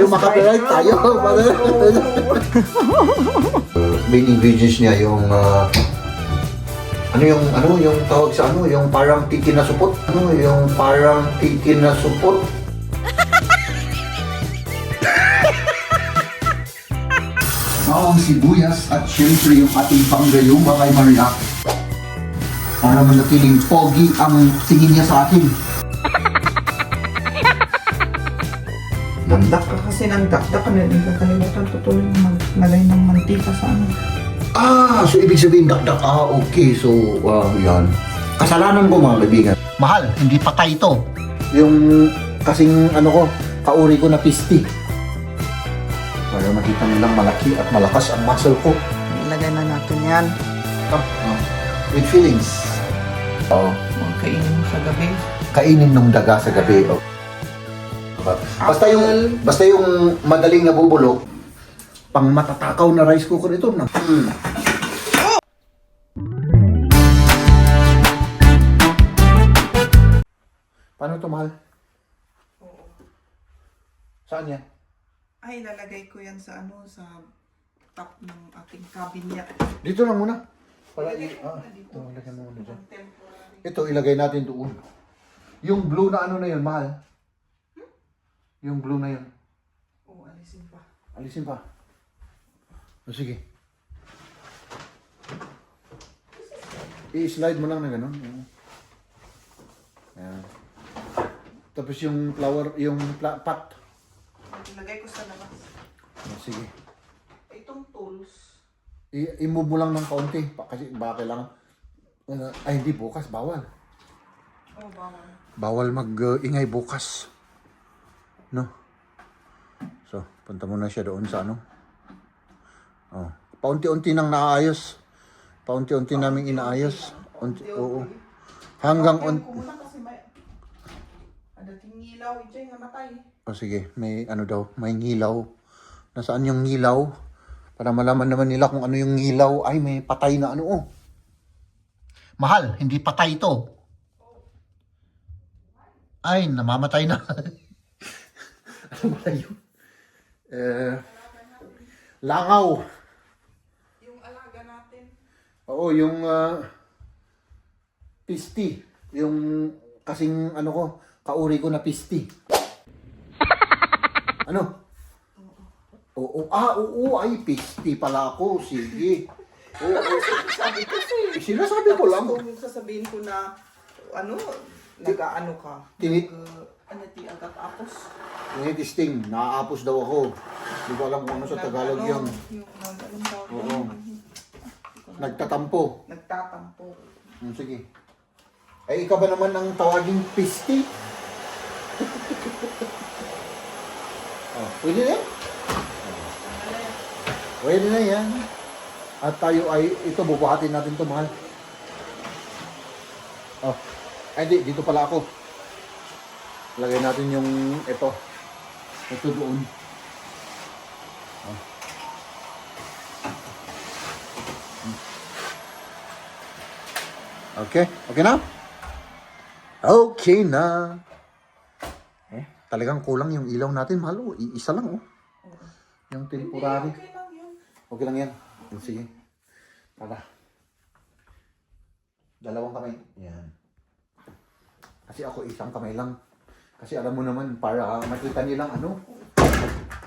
tayo makapiright tayo. Main ingredients niya yung yung tawag sa yung parang tiki na supot. Yung parang tiki na supot. Bawang sibuyas at syempre yung ating panggayuma kay Maria. Para manatiling pogi ang tingin niya sa akin. Dakdak ka kasi ng dakdak ka na rin kakalimutan tutuloy maglagay ng mantika sa ano. So ibig sabihin dakdak. Okay. So, yan. Kasalanan ko mga kaibigan. Mahal, hindi patay ito. Yung kasing kauri ko na pisti. Para makita nilang malaki at malakas ang muscle ko. Ilagay na natin yan. With feelings. Kainin mo sa gabi. Kainin ng daga sa gabi. Basta yung madaling nabubulok, pang matatakaw na rice cooker ito. Paano ito, mahal? Oo. Saan yan? Ay, lalagay ko yan sa sa top ng ating cabinet. Dito lang muna. Para Ilagay ko dito. lagyan mo muna dyan. Temporary. Ito, ilagay natin doon. Yung blue na na yun, mahal? Yung blue na yun. Oo, alisin pa. Alisin pa. Sige. I-slide mo lang na gano'n. Ayan. Tapos yung flower, yung pot. Ilagay ko sa labas. Sige. Itong tools. I-move mo lang ng kaunti. Kasi baka kailangan. Ay, hindi bukas. Bawal. Bawal. Bawal mag-ingay bukas. No? So, punta muna siya doon sa paunti-unti nang naayos. Paunti-unti naming inaayos. Oo. Hanggang Kumuna kasi dating ngilaw, ito yung namatay. sige, may daw, may ngilaw. Nasaan yung ngilaw? Para malaman naman nila kung ano yung ngilaw. Ay, may patay na Mahal, hindi patay ito. Ay, namamatay na. Ano ba yun? Langaw. Yung alaga natin. Oo, yung pisti. Yung kasing kauri ko na pisti. Ano? Oo. Oo. Ay, pisti pala ako. Sige. Oo. Sabi kasi. Sinasabi ko lang. Kung sasabihin ko na, nag-ano ka? Agak apos. Tinitesting. Naaapos daw ako. Hindi ko alam kung ano sa Tagalog yun. Oo. Nagtatampo. Nagtatampo. Sige. Ay, ikaw ba naman ang tawaging pisti? Pwede na yan? Pwede na yan. At tayo ay, ito, bubuhatin natin ito, mahal. Ay, dito pala ako. Lagay natin yung ito. Ito doon. Okay? Okay na? Okay na. Talagang kulang yung ilaw natin, mahal. Isa lang, Yung temporary. Okay lang yun. Okay lang yan. Sige. Para. Dalawang kamay. Yan. Kasi ako isang kamay lang. Kasi alam mo naman, para makita nilang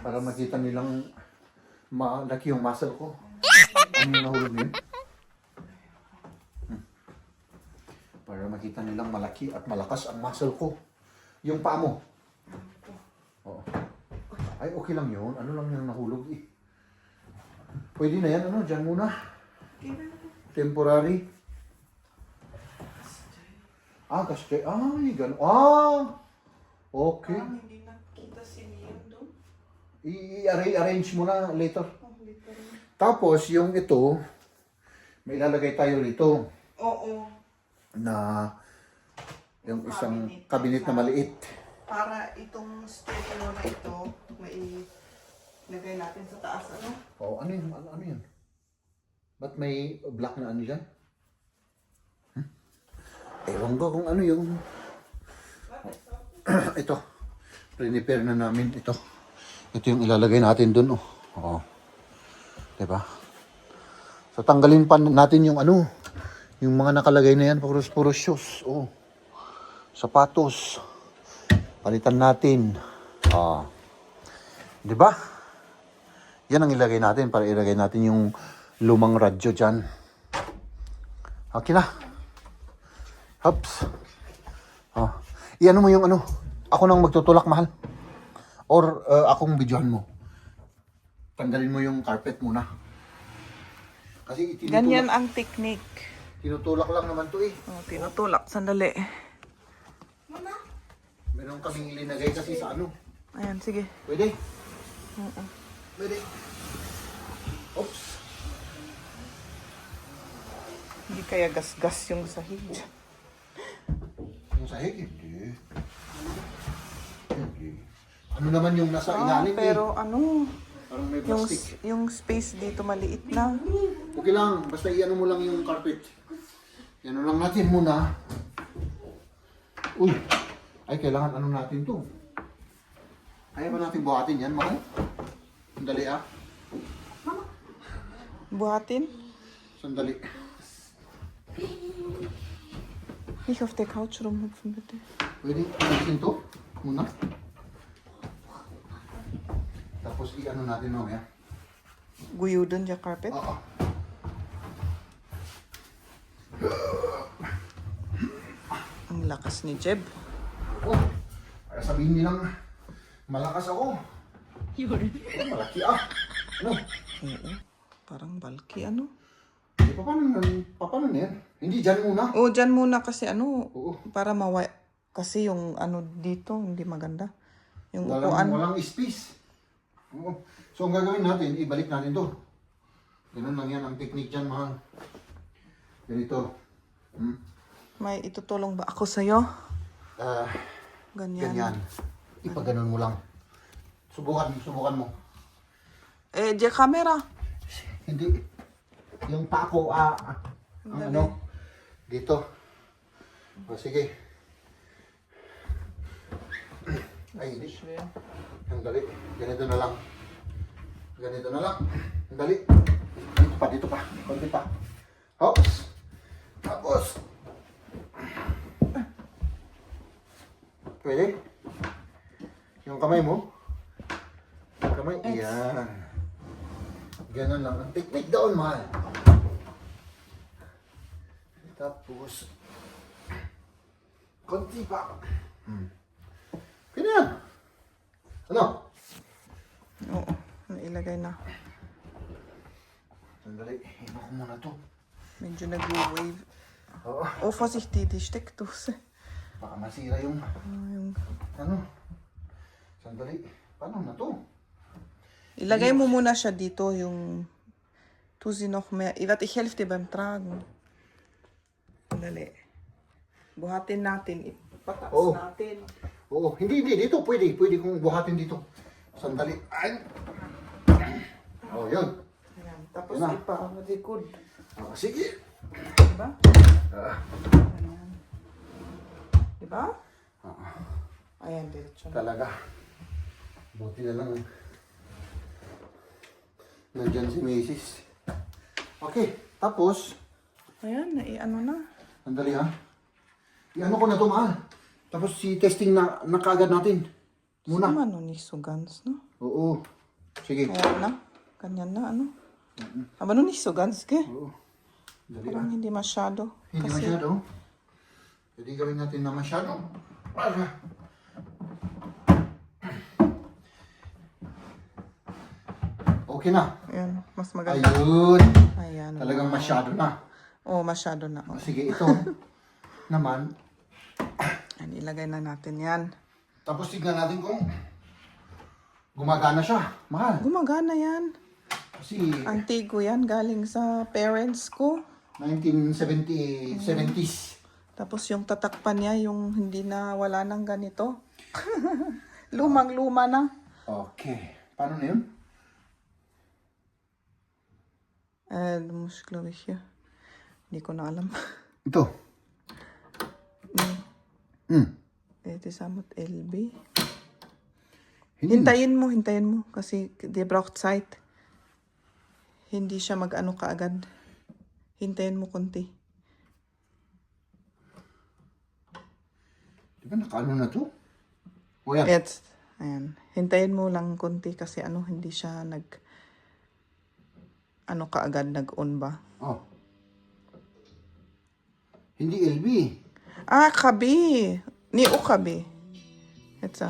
para makita nilang malaki yung muscle ko. Ano yung nahulog yun? Para makita nilang malaki at malakas ang muscle ko. Yung paa mo. Oo. Ay, okay lang yun. Ano lang yung nahulog Pwede na yan, dyan muna. Temporary. Kasi, ay, gano'n. Okay. Hindi nakita si Leon doon. I-arrange mo na later. Tapos, yung ito, may ilalagay tayo rito. Oo. Na, yung isang cabinet na maliit. Para itong stereo na ito, lagay natin sa taas, Ano yun? Ano yun? Ba't may black na dyan? Ewan ko kung ano yung... Ito. Prepare na namin ito. Ito yung ilalagay natin dun, oh. Oo. Diba? So, tanggalin pa natin yung ano, yung mga nakalagay na yan, puro shoes, oh. Sapatos. Palitan natin. Ah. Diba? Yan ang ilagay natin para ilagay natin yung lumang radyo dyan. Okay na. Hops. Ah. Iano mo yung ano, ako nang magtutulak, mahal. Or akong videohan mo. Tanggalin mo yung carpet muna. Kasi Ganyan ang technique. tinutulak lang naman to eh. Oh, tinutulak. Sandali. Meron kaming ilinagay kasi sa ano. Ayan, sige. Pwede? Oo. Pwede. Oops. Hindi kaya gas-gas yung sahig. Yung sahig, hindi. Hindi. Ano naman yung nasa ilalim Pero ano, Parang may yung, plastic. yung space dito maliit na. Okay lang, basta iano mo lang yung carpet. Iano lang natin muna. Uy, ay kailangan ano natin to. Kaya ba natin buhatin yan, mahal? Sandali ah. Buhatin. Sandali. Nicht auf der Couch rumhüpfen, bitte. Pwede natin to muna. Tapos i-ano natin mamaya. Guyudon yung carpet. Oo. Ang lakas ni Jeb. Oh, kaya sabihin nilang malakas ako. Malaki ah. Ano? Oo. Parang bulky, ano? Di pa paano na yan? Hindi dyan muna. Oo, dyan muna kasi ano, Oo. para kasi yung ano dito, hindi maganda. Yung Walang, upuan. walang space. Oo. So, ang gagawin natin, ibalik natin to. Ganun lang yan ang technique dyan, mahal. Ganito. May itutulong ba ako sa'yo? Ah, Ganyan. ganyan. Ipaganon mo lang. Subukan mo. Eh, di camera. Hindi. Yung pako, ang ano, dito. O, sige. Ay, hindi. Ang dali. Ganito na lang. Ganito na lang. Ang dali. Dito pa. Konti pa. Hops. Tapos. Pwede? Yung kamay mo. Yung kamay. Iyan. Ganun lang. Ang technique doon, mahal. Tapos. Konti pa. Ganyan. Ano? Oo, nailagay na. Sandali. Hino ko muna to. Medyo nag-wave. Oo. Oh, vorsichtig, die Steckdose. Baka masira yung Yung... ano. Sandali. Paano na to? Ilagay mo muna siya dito, yung... Tu sie noch mehr. Ich helfe dir beim Tragen. Dali. Buhatin natin. Ipataas Oo. natin. Oo. Hindi. Dito. Pwede kong buhatin dito. Sandali. Ay. Oh, yun. Ayan. Tapos Yun na. ipa-record. Sige. Diba? Ayan. Diba? Ayan, diretso na. Talaga. Buti na lang. Nandyan si Macy's. Okay. Tapos. Ayan, ano na. Sandali ha. I-ano ko na to, mahal. Tapos si testing na kaagad natin. Muna. Sama no, nicht so ganz, no? Oo. Sige. Ayan na. Ganyan na, ano? Aber no, nicht so ganz, gell? Oo. Dali Parang hindi masyado. Hindi Kasi, masyado. Pwede gawin natin na masyado. Para. Okay na. ayan, mas maganda. Ayun. Ayan. Talagang masyado na. Oh, masyado na. Oh. Sige, ito naman. Ayan, ilagay na natin yan. Tapos tignan natin kung gumagana siya. Mahal. Gumagana yan. Kasi Antigo yan, galing sa parents ko. 70s. Tapos yung tatakpan niya, yung hindi na wala nang ganito. Lumang-luma na. Okay. Paano na yun? Du musst, glaube ich, hier. Hindi ko na alam. Ito. Nee, Hmm. det är samma LB. Hintayin mo. Kasi die braucht Zeit. Hindi siya mag-ano kaagad. Hintayin mo konti. Di ba nakaano na to? O yan. Jetzt. Ayan. Hintayin mo lang konti kasi hindi siya kaagad nag-on ba? Oh. Hindi LB. Ah, kabi. Ni o kabi. Jetzt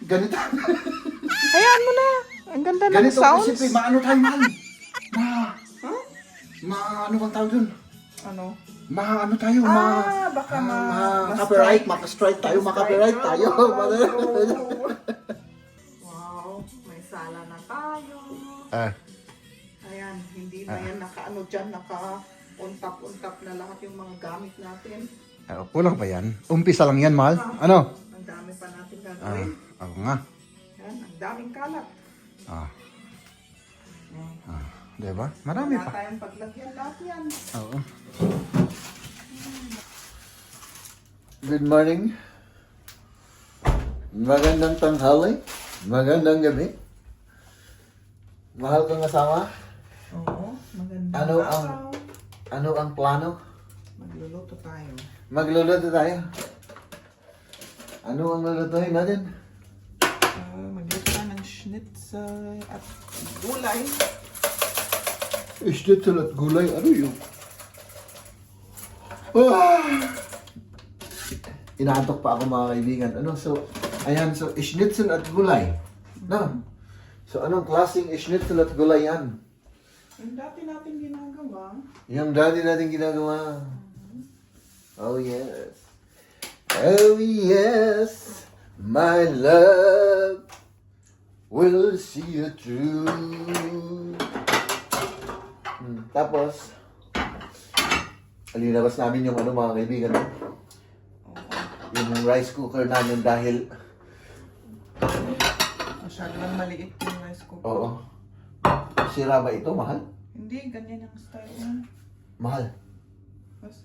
Ganito. Hayaan mo na. Ang ganda ng Ganito sounds. kasi maano tayo man. Ano bang tawag dun? Ano? Ano tayo? Baka Copyright, maka-strike tayo, maka-copyright tayo. Wow, may sala na tayo. Ayan, hindi na yan naka-ano dyan, naka-untap-untap na lahat yung mga gamit natin. Kulang pa yan. Umpisa lang yan, mahal. Ano? Ang dami pa natin gagawin. Ako nga. Yan, ang daming kalat. Diba? Marami Wala pa. tayong paglagyan lahat yan. Oo. Good morning. Magandang tanghali. Magandang gabi. Mahal kong asawa. Oo, maganda. Ano ang plano? Magluluto tayo. Magluluto tayo. Ano ang lulutuin natin? Magluto tayo ng schnitzel at gulay. Schnitzel at gulay. Ano yun? Inaantok pa ako mga kaibigan. Ayan, so schnitzel at gulay. No? So anong klaseng schnitzel at gulay yan? Yung dati natin ginagawa. Yung dati natin ginagawa. Oh yes. Oh yes. My love will see you through. Tapos, alinabas namin yung mga kaibigan. Yung rice cooker namin dahil Masyado lang maliit yung rice cooker. oo. Sira ba ito, mahal? Hindi, ganyan ang style niya. Mahal. Mas,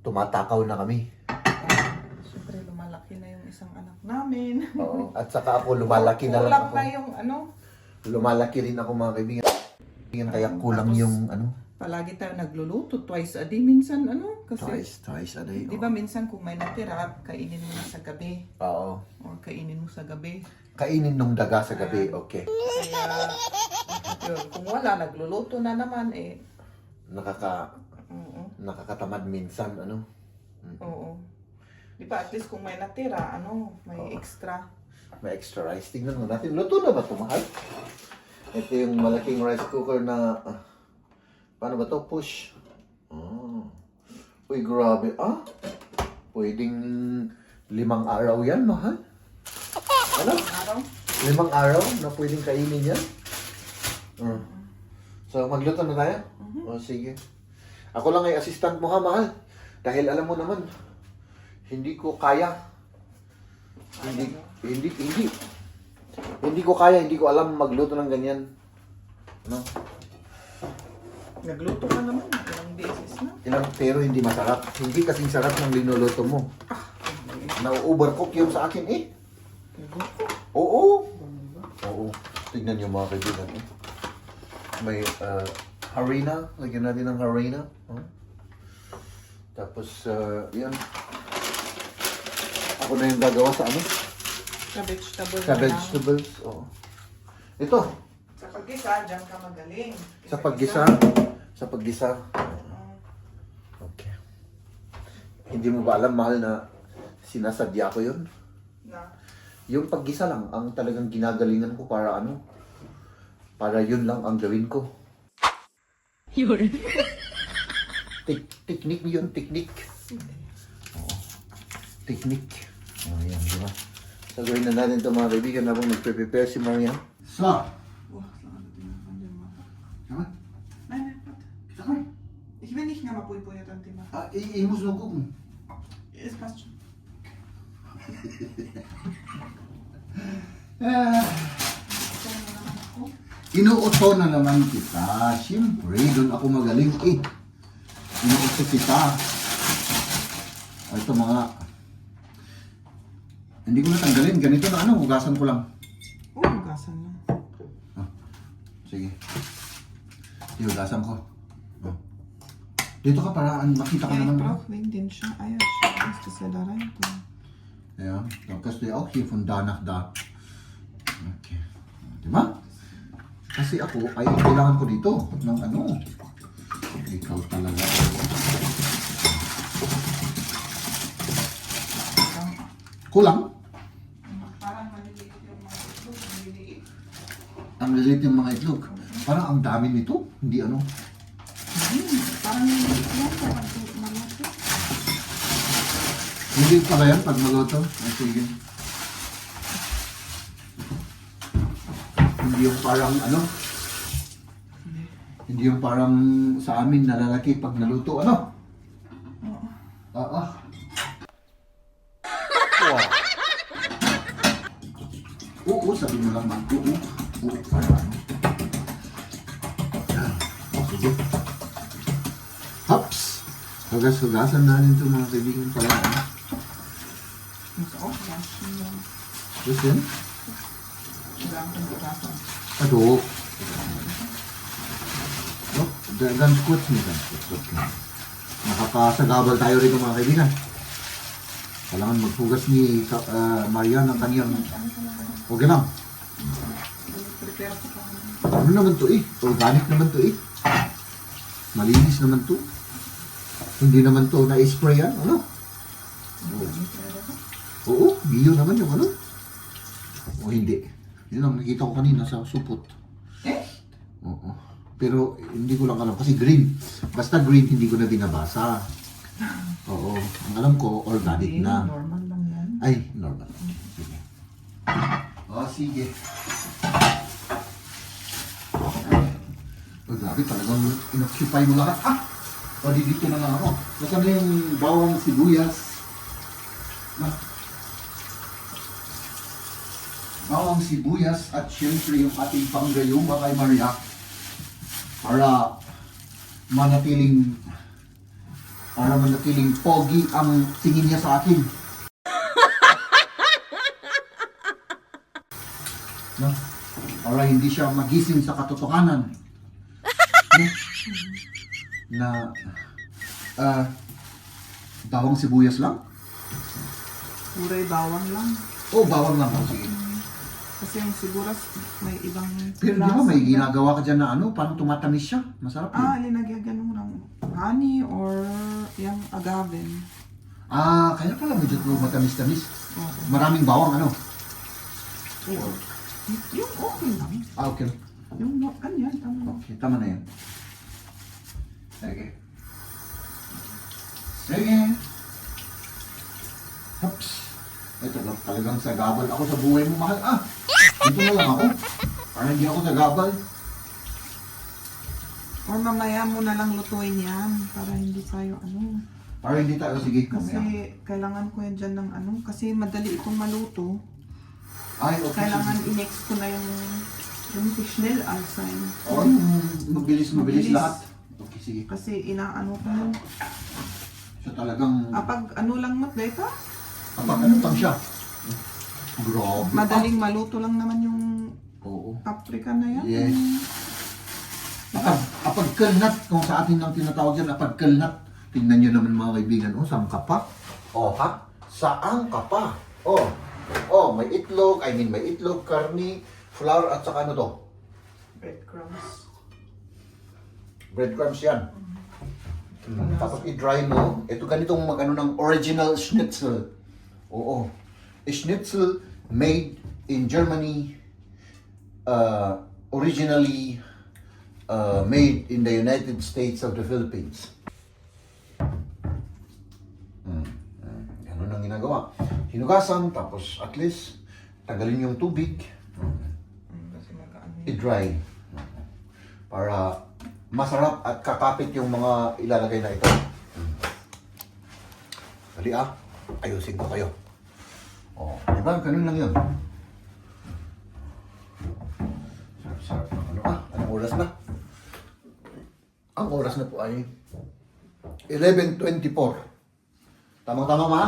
Tumatakaw na kami. Siyempre, lumalaki na yung isang anak namin. Oo. At saka ako lumalaki na lang Kulang ako. na yung Lumalaki rin ako mga kaibigan. Kaya kulang Tapos, yung palagi tayo nagluluto twice a day. Minsan kasi twice a day. di ba minsan kung may natira, kainin mo na sa gabi. Oo. Or kainin mo sa gabi. Kainin nung daga sa gabi, okay. Kaya, yun, kung wala, nagluluto na naman Oo. Nakakatamad minsan, Oo. Di ba, at least kung may natira, may extra. May extra rice. Tingnan mo natin. Luto na ba ito, mahal? Ito yung malaking rice cooker na, paano ba ito? Push. Uy, grabe. Pwedeng 5 araw yan, mahal. Ano? Araw? 5 araw na pwedeng kainin yan? So, magluto na tayo? O, sige. Ako lang ay assistant mo ha, mahal. Dahil alam mo naman, hindi ko kaya. Hindi ko kaya, hindi ko alam magluto ng ganyan. No? Nagluto ka naman. Ilang beses na. Pero hindi masarap. Hindi kasing sarap ng linuluto mo. Na-overcook yung sa akin eh. Oo. Tignan niyo mga kaibigan. May harina. Lagyan natin ng harina. Tapos, yan. Ako na yung gagawa sa Sa vegetable Sa vegetables. Oo. Ito. Sa paggisa, dyan ka magaling. Sa paggisa. Okay. Hindi mo ba alam, mahal, na sinasadya ko yun? Na? Yung paggisa lang ang talagang ginagalingan ko para para yun lang ang gawin ko. Yun. Teknik yun, teknik. Oo. Teknik. Yan, di ba? So, gawin na natin ito mga kaibigan habang nagpe-prepare si Marian. So, Nein, nein, warte. Ich will nicht mehr Mapulpo jetzt an Thema. ich muss noch gucken. das passt schon. Inuuto na naman kita. Siyempre, doon ako magaling eh. Inuuto kita. O ito mga... Hindi ko natanggalin. Ganito na ano, hugasan ko lang. Oh, hugasan lang. Sige. Hugasan ko. Oh. Dito ka para makita ko Ja, ich naman. brauche wegen den Eierschaum, dass er da rein tun. Ja, dann kannst du ja auch hier von da nach da. Okay. Diba? Kasi ako ay kailangan ko dito ng ano. Ikaw talaga. Kulang? Parang maliliit yung mga itlog, maliliit. Ang lilit yung mga itlog. Parang ang dami nito. Hindi ano. Parang maliliit lang kapag maluto. Hindi pala yan pag maluto. Ay, sige. Hindi yung parang ano. Hindi yung parang sa amin nalalaki pag naluto. Ano? Oo. Wow. Oo, sabi mo lang man. Oo. Oo, para ano. Yan. Sige. Hops! Hugas-hugasan natin ito mga kaibigan pala. Muss auch waschen. Ja. Gusto yun? Oder am Hugasan. Ado. Oh, ganz kurz nicht, ganz kurz. Okay. Nakakasagabal tayo rito mga kaibigan. Kailangan maghugas ni Maria ng kanyang... Okay lang. Prepare ko pa. Ano naman to eh? Organic naman to eh. Malinis naman to. Hindi naman to na-spray yan. Ano? Oo, bio naman yung ano. O hindi. Yun ang nakita ko kanina sa supot. Eh? Oo. Pero hindi ko lang alam kasi green. Basta green hindi ko na binabasa. Oo. Ang alam ko organic Hindi, na. normal lang yan. Ay, normal. Sige. Sige. Oh, grabe talagang inoccupy mo lahat. O dito na lang ako. Nasaan na yung bawang sibuyas? Bawang sibuyas at syempre yung ating panggayuma kay Maria para manatiling pogi ang tingin niya sa akin. No? Para hindi siya magising sa katotohanan. No? Na bawang sibuyas lang? Puray bawang lang. O bawang lang. Sige. Kasi yung siguras may ibang Pero di ba may ginagawa ka dyan na ano, parang tumatamis siya? Masarap yun. linagyagan mo ng honey or yung agave. Kaya pala medyo matamis-tamis. Oo. Maraming bawang ano? Oo. Yung okay lang. Okay. Yung ganyan, tama. Okay, tama na yan. Sige. Sige. Hops. Ito lang talagang sagabal ako sa buhay mo, mahal. Dito na lang ako. Para hindi ako sagabal. Or mamaya mo na lang lutuin yan para hindi tayo ano. Para hindi tayo, sige, Kasi mamaya. kailangan ko yan dyan ng ano. Kasi madali itong maluto. Ay, okay. Kailangan sige. i-mix ko na yung schnell alsain. Oo, yung mabilis Mabilis. lahat. Okay, sige. Kasi inaano ko yun. So talagang, Pag ano lang mat dito, kapag ano pang siya. Grabe. madaling maluto lang naman yung Oo. paprika na yan. Yes. Apagkalnat, kung sa atin ang tinatawag yan, apagkalnat. Tingnan nyo naman mga kaibigan, saan ka pa? Ha? Saan ka pa? May itlog, may itlog, karni, flour, at saka ano to? Breadcrumbs. Breadcrumbs yan. Tapos i-dry mo. Ito ganitong mag-ano ng original schnitzel. Oo. Schnitzel made in Germany, originally made in the United States of the Philippines. Ganun ang ginagawa. Hinugasan, tapos at least tanggalin yung tubig. Kasi mag-ano yun. I-dry. Para masarap at kakapit yung mga ilalagay na ito. Dali ayusin ko kayo. Oh, di ba? Ganun lang yun. Sarap. Ano ah? Anong oras na? Ang oras na po ay 11:24. Tama-tama, ma?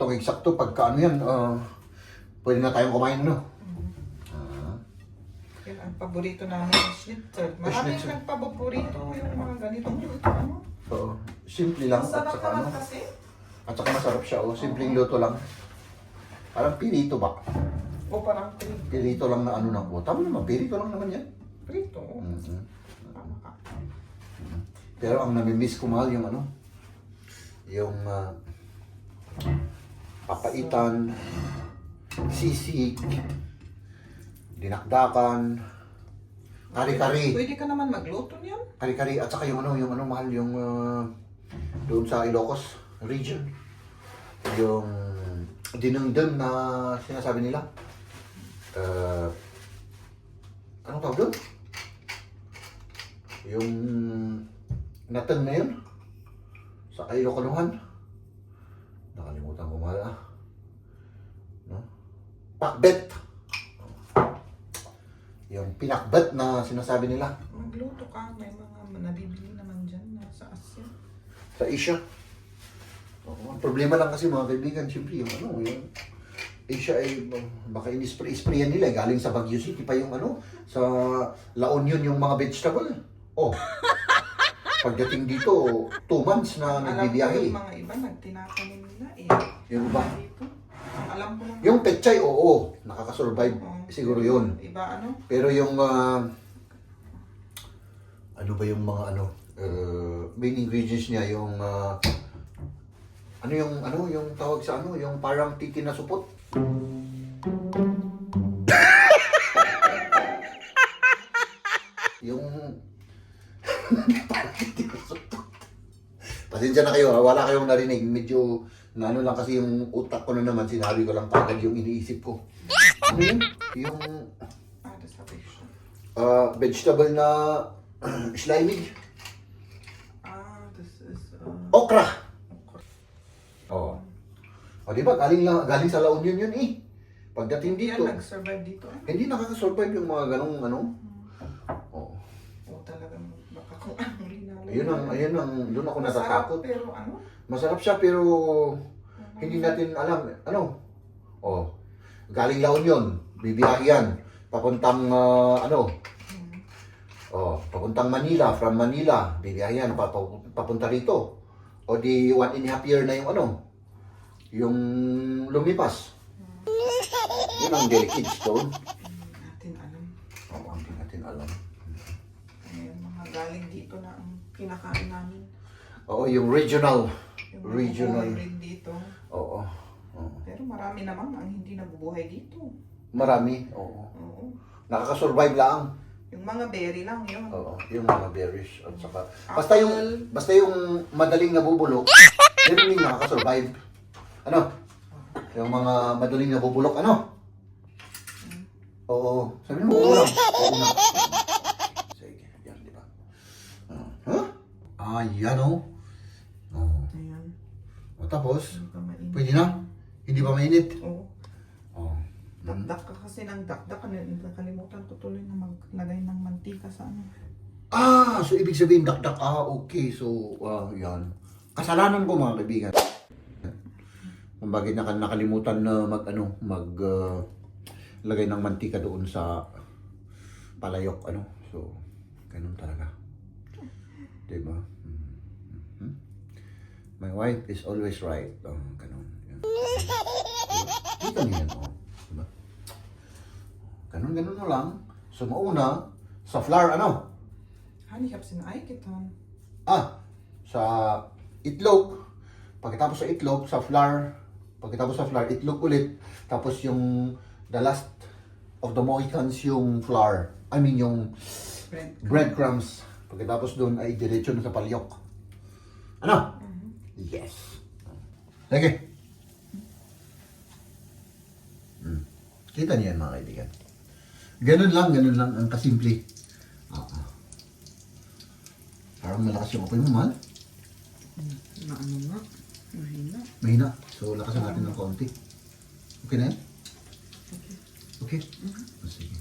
Eksakto pagka ano yan, pwede na tayong kumain, ano? Yan ang paborito namin, schnitzel. Maraming Schnitzel. nagpaborito yung mga ganitong luto, ano? So, simple lang at Masarap saka ano. naman kasi. At saka masarap siya, oh. Simpleng luto lang. Parang pirito ba? O parang prito. Pirito lang na ano na po. Tama naman, pirito lang naman yan. Prito. Mhm. Tama ka. Pero ang namimiss ko mahal yung ano, yung papaitan, sisig, dinakdakan, kari-kari. Pwede ka naman magluto niyan. Kari-kari at saka yung ano mahal yung doon sa Ilocos region. Yung dinengdem na sinasabi nila. Anong tawag doon? Yung nateng na yun sa Ilocos. Nakalimutan ko mahal ah. No? Pakbet. Yung pinakbet na sinasabi nila. Magluto ka. May mga nabibili naman dyan na sa Asia. Sa Asia. Oo, ang problema lang kasi mga kaibigan, siyempre yung ano, yung Asia ay baka in-spray-sprayan nila, galing sa Baguio City pa yung ano, sa La Union yung mga vegetable. Oh. Pagdating dito, 2 months na Alam ko nagbibiyahe. yung mga iba nagtinatanim nila eh. Yung iba? Dito. Ang alam ko lang. Yung pechay, oo, nakakasurvive Oo. siguro yun. Iba ano? Pero yung, ano ba yung mga ano, main ingredients niya, yung, yung tawag sa ano, yung parang titi na supot. Yung, parang titi na supot. Pasensya na kayo, wala kayong narinig. Medyo, na ano lang kasi yung utak ko na naman, sinabi ko lang kagad yung iniisip ko. Ano yun? Yung, Das habe ich schon. vegetable na schleimig. Das ist Okra. Oo. O di ba, galing sa La Union yun eh. Pagdating hindi dito, yan nag-survive dito. hindi nakakasurvive yung mga ganong ano. Oo. O talagang baka kung anong linalo. Ayun ang, doon ako natatakot. Masarap, pero ano? Masarap siya pero hindi natin alam. Ano? Oh, galing La Union, bibiyahe yan. Papuntang papuntang Manila, from Manila, bibiyahe yan, papunta rito. O di 1.5 year na yung ano, yung lumipas. Yun ang delicate stone. Natin alam. Oo, hindi natin alam. Yung mga galing dito na ang kinakain namin. Oo, yung regional. Yung Regional. nabubuhay rin dito. Oo. Oo. Pero marami naman ang hindi nabubuhay dito. Marami. Oo. Oo. Nakaka-survive lang. Yung mga berry lang yun. Oo, yung mga berries at saka Apple. basta yung madaling nabubulok, yun yung nakaka-survive. Ano? Yung mga madaling nabubulok, ano? Oo. Sabi mo, oo lang. Oo na. Sige, yan, di ba? Huh? Yan o. Oo. Ayan. O tapos, Hindi pa mainit. pwede na? Hindi ba mainit? Oo. Oo. Dakdak ka kasi ng dakdak. Nakalimutan ko tuloy na maglagay ng mantika sa ano. So ibig sabihin dakdak. Okay. So, yan. Kasalanan ko mga kaibigan. Kung bakit nakalimutan na lagay ng mantika doon sa palayok, ano. So, ganun talaga. Diba? My wife is always right. Ganun. Yan. Dito niya yan, diba? Ganun mo lang. So, mauna, sa flour, ano? Han, ich hab's in Ei getan. Sa itlog. Pagkatapos sa itlog, sa flour. Pagkatapos sa flour, itlog ulit. Tapos yung the last of the Mohicans, yung flour. I mean, yung breadcrumbs. Pagkatapos doon ay diretso na sa palyok. Ano? Yes. Sige. Kita niyo yan mga kaibigan. Ganun lang ang kasimple. Parang malakas yung apoy mo, mahal. Na ano nga? Mahina. Mahina. So, lakasan natin ng konti. Okay na yan? Okay? Oh, sige.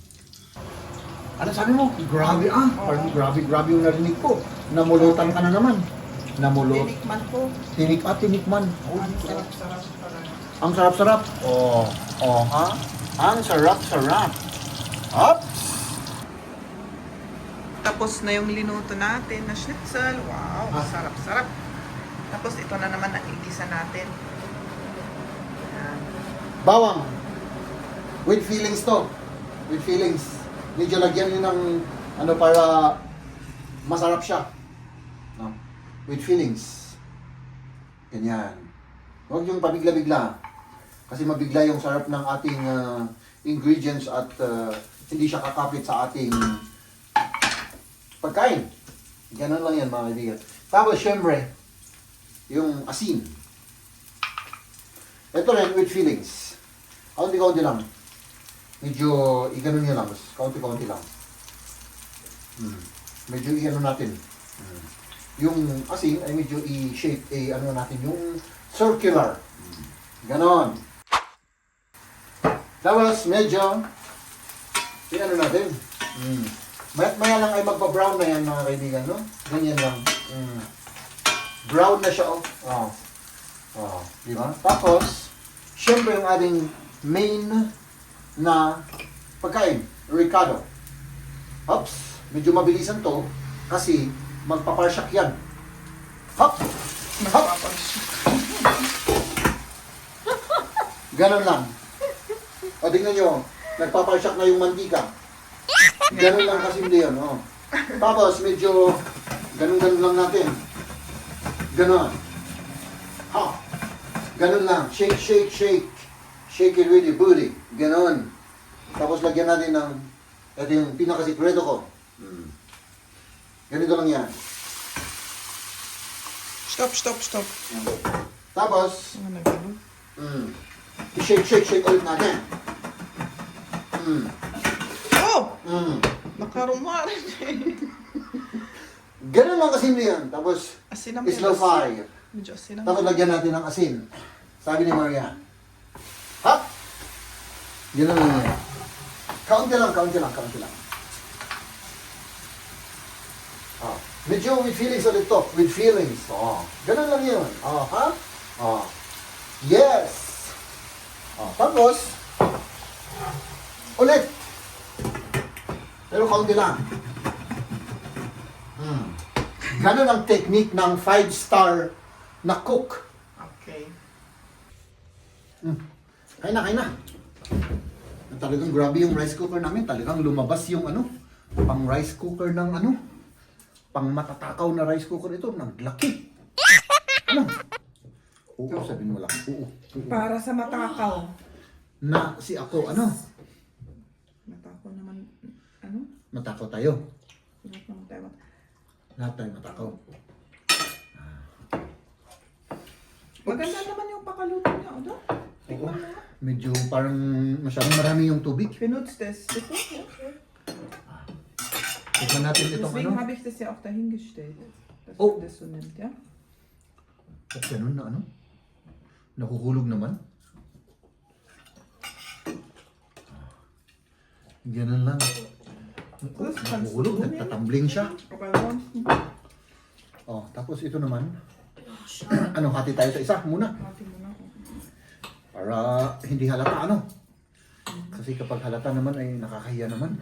Ano sabi mo? Grabe Parang grabe yung narinig ko. Namulutan ka na naman. Namulot. Tinikman ko. Tinikman. Ang sarap-sarap pala. Ang sarap-sarap. Ha? Ang sarap-sarap. Up! Tapos na yung linuto natin na schnitzel. Wow, sarap-sarap. Tapos ito na naman ang igisa natin. Yan. Bawang. With feelings to. With feelings. Medyo lagyan nyo ng ano para masarap siya. No? With feelings. Ganyan. Huwag yung pabigla-bigla. Kasi mabigla yung sarap ng ating ingredients at hindi siya kakapit sa ating pagkain. Ganun lang yan mga kaibigan. Tapos syempre, yung asin. Ito rin with feelings. Kaunti-kaunti lang. Medyo iganon nyo lang. Kaunti-kaunti lang. Medyo i-ano natin. Yung asin ay medyo i-shape, ano natin, yung circular. Ganon. Tapos medyo i-ano natin. Maya lang ay magpa-brown na yan mga kaibigan, no? Ganyan lang. Brown na siya, di ba? Tapos, syempre yung ating main na pagkain, ricado. Oops, medyo mabilisan to kasi magpaparsyak yan. Hop! Hop! Ganon lang. O, tingnan nyo, nagpaparsyak na yung mantika. Ganon lang kasi hindi yan, Tapos, medyo ganon-ganon lang natin. Ganon. Ha! Ganon lang. Shake, shake, shake. Shake it with your booty. Ganon. Tapos lagyan natin ng, ito yung pinakasikreto ko. Ganito lang yan. Stop. Tapos, Ano nagano? i-shake, shake, shake ulit natin. Oh! Nakaruma rin eh. Ganon lang kasi hindi yan. Tapos, Asin ang slow fire. Medyo asin ang Tapos lagyan natin ng asin. Sabi ni Maria. Hop! Ganon lang yan. Kaunti lang. Medyo with feelings ulit to. With feelings. Ganon lang yun. Ha? Yes! Tapos, ulit. Pero kaunti lang. Ganon ang technique ng 5-star na cook. Okay. Kain na. Talagang grabe yung rice cooker namin. Talagang lumabas yung pang rice cooker ng pang matatakaw na rice cooker ito. Naglaki. Oo, sabihin mo lang. Oo. Para sa matakaw. Na si ako, Matakaw naman, matakaw tayo. Lahat naman tayo. Lahat tayo matakaw. Maganda naman yung pakaluto niya, Oda. Oo. Medyo parang masyadong marami yung tubig. Benutztes. Tignan natin itong Deswegen habe ich das ja auch dahingestellt. Dass Oh. man das so nimmt, ja? At ganun na nakuhulog naman. Ganun lang. Nakuhulog, nagtatumbling siya. Aber ansonsten, Tapos ito naman. Hati tayo sa isa muna. warte mo na. Para hindi halata Kasi kapag halata naman ay nakakahiya naman.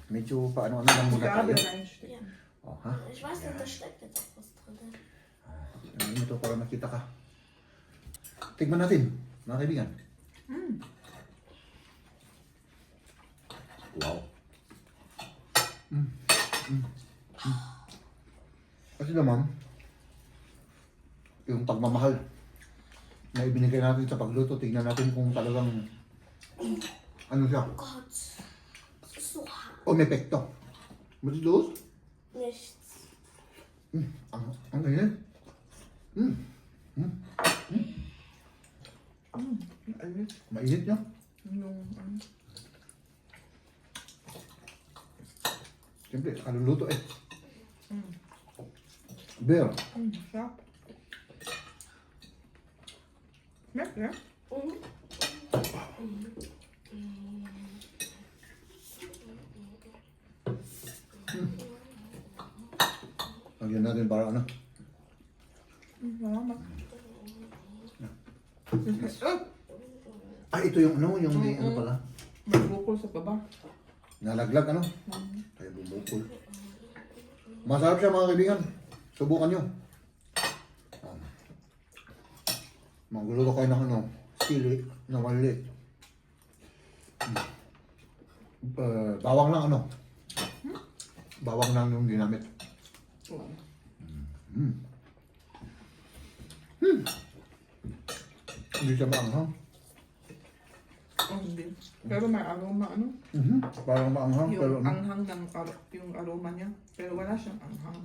Medyo paano lang muna tayo. Gabel reinstecken. Ha? Ich weiß nicht, da steckt jetzt auch was drin. Ito para makita ka. Tignan natin, mga kaibigan. Wow. Kasi naman, yung pagmamahal na ibinigay natin sa pagluto, tignan natin kung talagang siya, Gott, das ist so hart. umepekto. Was ist los? Nichts. Ang ganyan. Alter, Mainit niya. yung, Siyempre, kaluluto Beer. sarap. Meron. Lagyan natin para ano. Salamat. Oh! Ito yung ano, yung may ano pala. May bukol sa baba. Nalaglag ano. Kaya bubukol. Masarap siya mga kaibigan. Subukan nyo. Magluluto kayo ng ano, sili na maliit. Bawang lang ano. Bawang lang yung ginamit. Hindi siya maanghang. Oh, hindi. Pero may aroma, ano? Parang maanghang pero Yung anghang ng yung aroma niya. Pero wala siyang anghang.